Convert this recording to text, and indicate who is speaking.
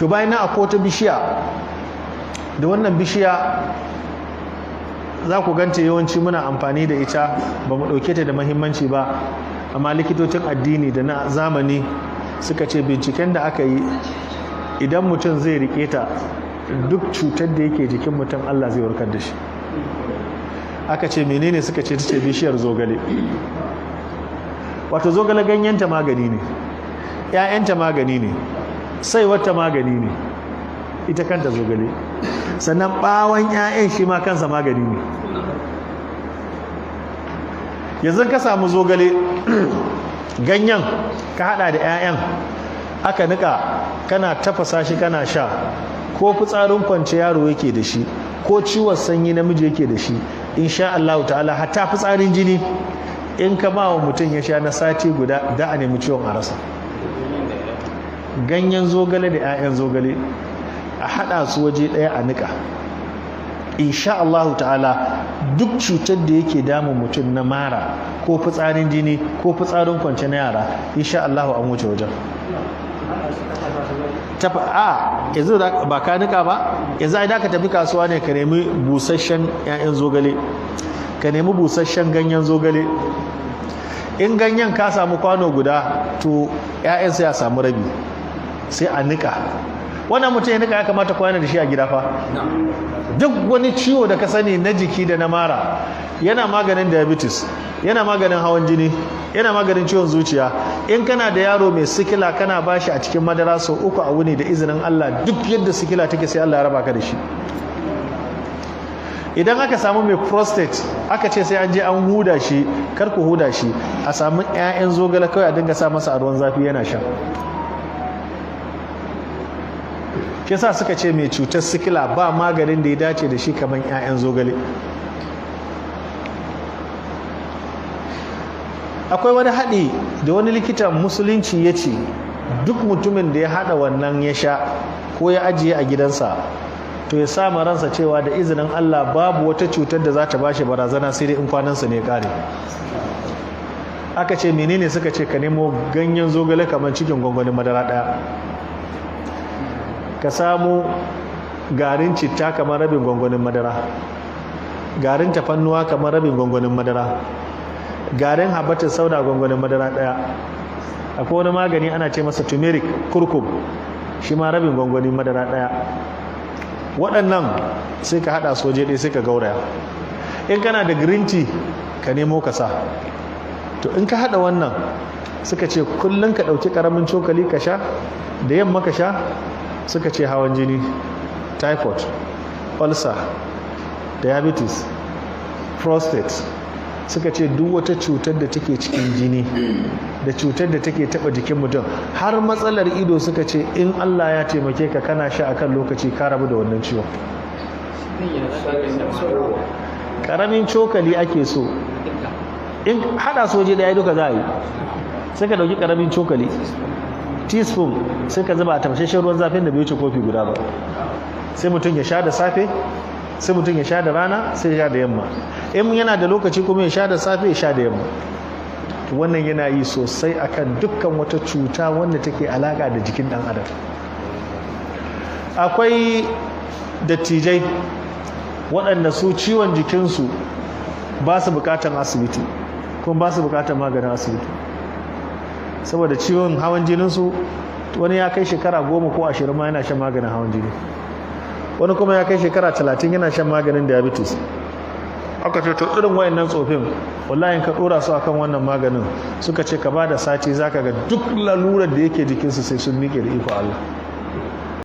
Speaker 1: to bayan na akwai wata bishiya, da wannan bishiya za ku ganta yawanci muna amfani da ita, ba mu ɗauke ta da mahimmanci ba, amma likitocin addini da na zamani suka ce binciken da aka yi, idan mutum zai rike ta duk cutar da yake jikin mutum Allah zai warkar da shi. Aka ce menene, suka ce ta ce bishiyar zogale. Wato zogale ganyenta magani ne, 'ya'yanta magani ne, saiwarta magani ne, ita kanta zogale, sannan ɓawon 'ya'yan shi ma kansa magani ne. Yanzu ka samu zogale ganyen ka hada da 'ya'yan aka nika, kana tafasa shi kana sha, ko fitsarin kwance yaro yake da shi, ko ciwon sanyi namiji yake da shi, insha Allah ta'ala hatta fitsarin jini in ka ba wa mutum ya sha na sati guda da a nemi ciwon a rasa. Ganyen zogale da 'ya'yan zogale a hada su waje daya a nika, insha Allah ta'ala duk cutar da yake damun mutum na mara ko fitsarin jini ko fitsarin kwance na yara, insha Allah an wuce wajen. Yanzu ba ka nika ba, yanzu ai da ka tafi kasuwa ne ka nemi busasshen 'ya'yan zogale, ka nemi busasshen ganyen zogale. In ganyen ka samu kwano guda, to 'ya'yan sai ya samu rabi, sai a nika. Wannan mutum ya nika ya kamata kwana da shi a gida fa. Duk wani ciwo da ka sani na jiki da na mara, yana maganin diabetes, yana maganin hawan jini, yana maganin ciwon zuciya. In kana da yaro mai sikila kana bashi a cikin madara sau 3 a wuni, da izinin Allah duk yadda sikila take sai Allah ya raba ka da shi. Idan aka samu mai prostate aka ce sai an je an huda shi, kar ku huda shi, a samu 'ya'yan zogale kawai a dinga sa masa a ruwan zafi yana sha. Shi yasa suka ce mai cutar sikila ba maganin da ya dace da shi kamar 'ya'yan zogale. Akwai wani haɗi da wani likitan musulunci ya ce duk mutumin da ya haɗa wannan ya sha ko ya ajiye a gidansa, to ya sa ransa cewa da izinin Allah babu wata cutar da za ta bashi barazana sai dai in kwanansa ne ya kare. Aka ce menene, suka ce ka nemo ganyen zogale kamar cikin gwangwanin madara ɗaya, ka samu garin citta kamar rabin gwangwanin madara, garin tafannuwa kamar rabin gwangwanin madara, garin habatin sauda gwangwanin madara ɗaya. Akwai wani magani ana ce masa turmeric kurkum, shi ma rabin gwangwanin madara ɗaya. Waɗannan sai ka haɗa su waje ɗaya sai ka gauraya. In kana da green tea ka nemo ka sa. To in ka haɗa wannan, suka ce kullum ka ɗauki ƙaramin cokali ka sha, da yamma ka sha. Suka ce hawan jini, typhoid, ulcer, diabetes, prostate, suka ce duk wata cutar da take cikin jini da cutar da take taba jikin mutum, har matsalar ido, suka ce in Allah ya taimake ka kana sha akan lokaci, ka rabu da wannan ciwon. Karamin cokali ake so, in hada soje da ya duka za a yi, sai ka dauki karamin cokali teaspoon, sai ka zuba a tafashashen ruwan zafin da bai wuce kofi guda ba. Sai mutum ya sha da safe, sai mutum ya sha da rana, sai ya sha da yamma. In yana da lokaci kuma ya sha da safe, ya sha da yamma. Wannan yana yi sosai akan dukkan wata cuta wanda take alaka da jikin dan adam. Akwai dattijai waɗanda su ciwon jikinsu ba su bukatan asibiti, kuma ba su bukatan maganin asibiti, saboda ciwon hawan jininsu wani ya kai shekara 10 ko 20 ma yana shan maganin hawan jini, wani kuma ya kai shekara 30 yana shan maganin diabetes. Aka ce to irin wayannan tsofin wallahi ka dora su akan wannan maganin, suka ce ka bada sati zaka ga duk lalurar da yake jikinsu sai sun miƙe da iko Allah.